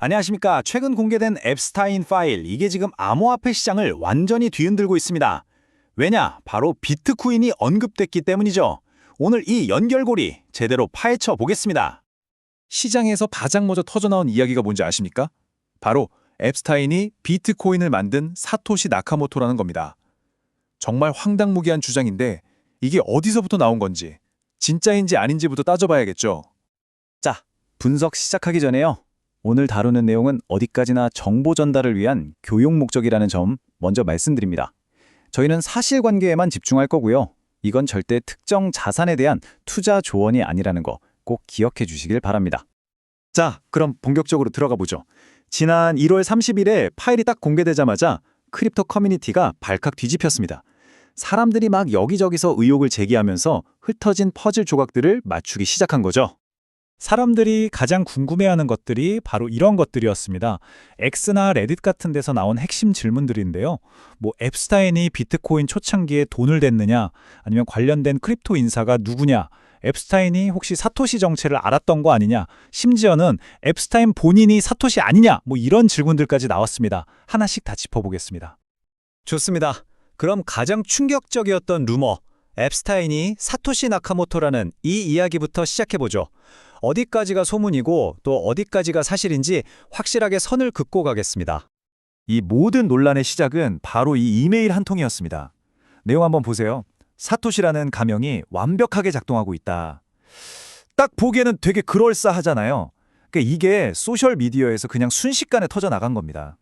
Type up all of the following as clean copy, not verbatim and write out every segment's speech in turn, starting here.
안녕하십니까. 최근 공개된 앱스타인 파일, 이게 지금 암호화폐 시장을 완전히 뒤흔들고 있습니다. 왜냐? 바로 비트코인이 언급됐기 때문이죠. 오늘 이 연결고리 제대로 파헤쳐 보겠습니다. 시장에서 가장 먼저 터져나온 이야기가 뭔지 아십니까? 바로 앱스타인이 비트코인을 만든 사토시 나카모토라는 겁니다. 정말 황당무계한 주장인데 이게 어디서부터 나온 건지, 진짜인지 아닌지부터 따져봐야겠죠. 자, 분석 시작하기 전에요. 오늘 다루는 내용은 어디까지나 정보 전달을 위한 교육 목적이라는 점 먼저 말씀드립니다. 저희는 사실관계에만 집중할 거고요. 이건 절대 특정 자산에 대한 투자 조언이 아니라는 거 꼭 기억해 주시길 바랍니다. 자, 그럼 본격적으로 들어가 보죠. 지난 1월 30일에 파일이 딱 공개되자마자 크립토 커뮤니티가 발칵 뒤집혔습니다. 사람들이 막 여기저기서 의혹을 제기하면서 흩어진 퍼즐 조각들을 맞추기 시작한 거죠. 사람들이 가장 궁금해하는 것들이 바로 이런 것들이었습니다. X나 레딧 같은 데서 나온 핵심 질문들인데요. 앱스타인이 비트코인 초창기에 돈을 댔느냐, 아니면 관련된 크립토 인사가 누구냐, 앱스타인이 혹시 사토시 정체를 알았던 거 아니냐, 심지어는 앱스타인 본인이 사토시 아니냐, 이런 질문들까지 나왔습니다. 하나씩 다 짚어보겠습니다. 좋습니다. 그럼 가장 충격적이었던 루머, 앱스타인이 사토시 나카모토라는 이 이야기부터 시작해보죠. 어디까지가 소문이고 또 어디까지가 사실인지 확실하게 선을 긋고 가겠습니다. 이 모든 논란의 시작은 바로 이 이메일 한 통이었습니다. 내용 한번 보세요. 사토시라는 가명이 완벽하게 작동하고 있다. 딱 보기에는 되게 그럴싸하잖아요. 그러니까 이게 소셜미디어에서 그냥 순식간에 터져나간 겁니다.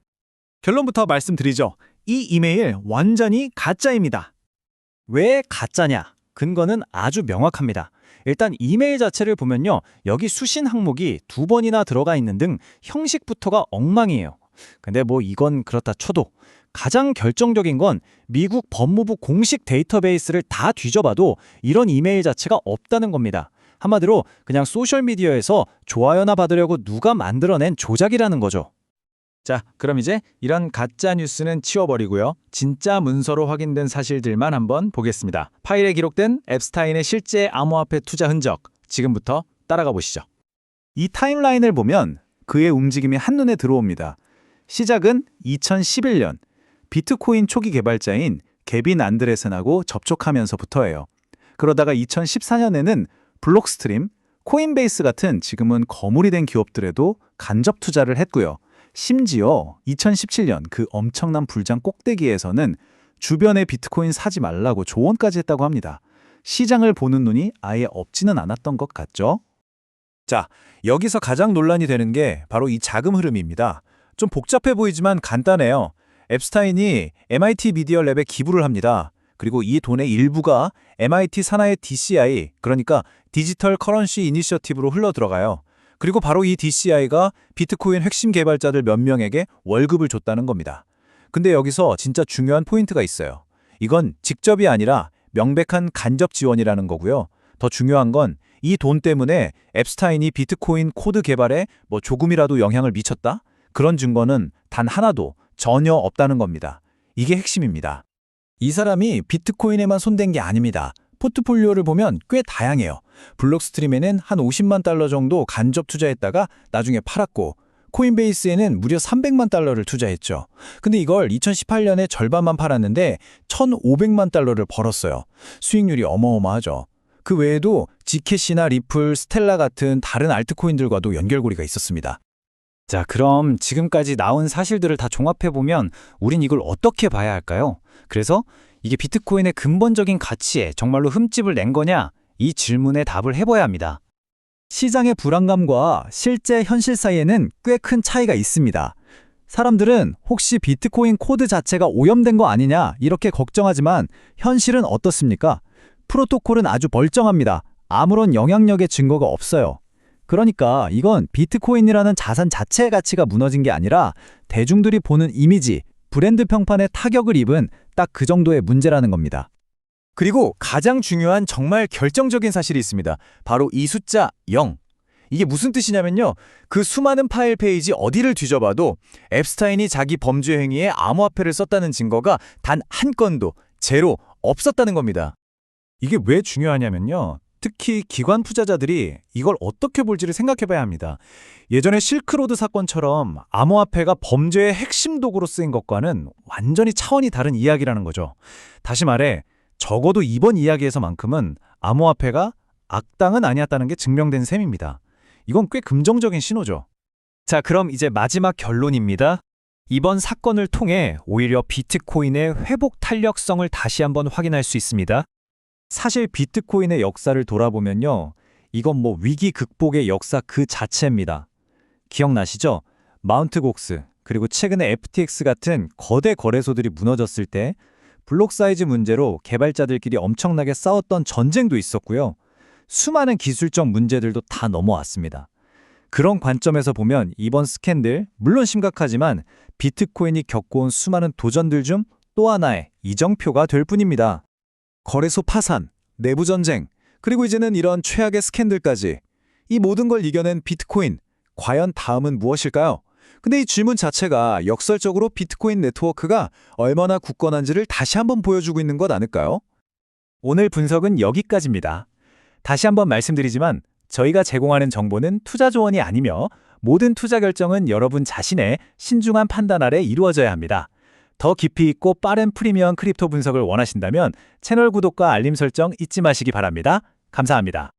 결론부터 말씀드리죠. 이 이메일 완전히 가짜입니다. 왜 가짜냐? 근거는 아주 명확합니다. 일단 이메일 자체를 보면요. 여기 수신 항목이 2번이나 들어가 있는 등 형식부터가 엉망이에요. 근데 이건 그렇다 쳐도 가장 결정적인 건 미국 법무부 공식 데이터베이스를 다 뒤져봐도 이런 이메일 자체가 없다는 겁니다. 한마디로 그냥 소셜미디어에서 좋아요나 받으려고 누가 만들어낸 조작이라는 거죠. 자, 그럼 이제 이런 가짜 뉴스는 치워버리고요. 진짜 문서로 확인된 사실들만 한번 보겠습니다. 파일에 기록된 앱스타인의 실제 암호화폐 투자 흔적, 지금부터 따라가 보시죠. 이 타임라인을 보면 그의 움직임이 한눈에 들어옵니다. 시작은 2011년, 비트코인 초기 개발자인 게빈 안드레슨하고 접촉하면서부터예요. 그러다가 2014년에는 블록스트림, 코인베이스 같은 지금은 거물이 된 기업들에도 간접 투자를 했고요. 심지어 2017년 그 엄청난 불장 꼭대기에서는 주변에 비트코인 사지 말라고 조언까지 했다고 합니다. 시장을 보는 눈이 아예 없지는 않았던 것 같죠? 자, 여기서 가장 논란이 되는 게 바로 이 자금 흐름입니다. 좀 복잡해 보이지만 간단해요. 앱스타인이 MIT 미디어 랩에 기부를 합니다. 그리고 이 돈의 일부가 MIT 산하의 DCI, 그러니까 디지털 커런시 이니셔티브로 흘러 들어가요. 그리고 바로 이 DCI가 비트코인 핵심 개발자들 몇 명에게 월급을 줬다는 겁니다. 근데 여기서 진짜 중요한 포인트가 있어요. 이건 직접이 아니라 명백한 간접 지원이라는 거고요. 더 중요한 건 이 돈 때문에 앱스타인이 비트코인 코드 개발에 조금이라도 영향을 미쳤다? 그런 증거는 단 하나도 전혀 없다는 겁니다. 이게 핵심입니다. 이 사람이 비트코인에만 손댄 게 아닙니다. 포트폴리오를 보면 꽤 다양해요. 블록스트림에는 한 50만 달러 정도 간접 투자했다가 나중에 팔았고, 코인베이스에는 무려 300만 달러를 투자했죠. 근데 이걸 2018년에 절반만 팔았는데 1,500만 달러를 벌었어요. 수익률이 어마어마하죠. 그 외에도 지캐시나 리플, 스텔라 같은 다른 알트코인들과도 연결고리가 있었습니다. 자, 그럼 지금까지 나온 사실들을 다 종합해보면 우린 이걸 어떻게 봐야 할까요? 그래서 이게 비트코인의 근본적인 가치에 정말로 흠집을 낸 거냐? 이 질문에 답을 해봐야 합니다. 시장의 불안감과 실제 현실 사이에는 꽤 큰 차이가 있습니다. 사람들은 혹시 비트코인 코드 자체가 오염된 거 아니냐 이렇게 걱정하지만 현실은 어떻습니까? 프로토콜은 아주 멀쩡합니다. 아무런 영향력의 증거가 없어요. 그러니까 이건 비트코인이라는 자산 자체의 가치가 무너진 게 아니라 대중들이 보는 이미지, 브랜드 평판에 타격을 입은 딱 그 정도의 문제라는 겁니다. 그리고 가장 중요한 정말 결정적인 사실이 있습니다. 바로 이 숫자 0. 이게 무슨 뜻이냐면요. 그 수많은 파일 페이지 어디를 뒤져봐도 앱스타인이 자기 범죄 행위에 암호화폐를 썼다는 증거가 단 한 건도 제로 없었다는 겁니다. 이게 왜 중요하냐면요. 특히 기관 투자자들이 이걸 어떻게 볼지를 생각해봐야 합니다. 예전에 실크로드 사건처럼 암호화폐가 범죄의 핵심 도구로 쓰인 것과는 완전히 차원이 다른 이야기라는 거죠. 다시 말해 적어도 이번 이야기에서만큼은 암호화폐가 악당은 아니었다는 게 증명된 셈입니다. 이건 꽤 긍정적인 신호죠. 자, 그럼 이제 마지막 결론입니다. 이번 사건을 통해 오히려 비트코인의 회복 탄력성을 다시 한번 확인할 수 있습니다. 사실 비트코인의 역사를 돌아보면요. 이건 뭐 위기 극복의 역사 그 자체입니다. 기억나시죠? 마운트 곡스, 그리고 최근에 FTX 같은 거대 거래소들이 무너졌을 때 블록 사이즈 문제로 개발자들끼리 엄청나게 싸웠던 전쟁도 있었고요. 수많은 기술적 문제들도 다 넘어왔습니다. 그런 관점에서 보면 이번 스캔들, 물론 심각하지만 비트코인이 겪어온 수많은 도전들 중 또 하나의 이정표가 될 뿐입니다. 거래소 파산, 내부 전쟁, 그리고 이제는 이런 최악의 스캔들까지. 이 모든 걸 이겨낸 비트코인. 과연 다음은 무엇일까요? 근데 이 질문 자체가 역설적으로 비트코인 네트워크가 얼마나 굳건한지를 다시 한번 보여주고 있는 것 아닐까요? 오늘 분석은 여기까지입니다. 다시 한번 말씀드리지만 저희가 제공하는 정보는 투자 조언이 아니며 모든 투자 결정은 여러분 자신의 신중한 판단 아래 이루어져야 합니다. 더 깊이 있고 빠른 프리미엄 크립토 분석을 원하신다면 채널 구독과 알림 설정 잊지 마시기 바랍니다. 감사합니다.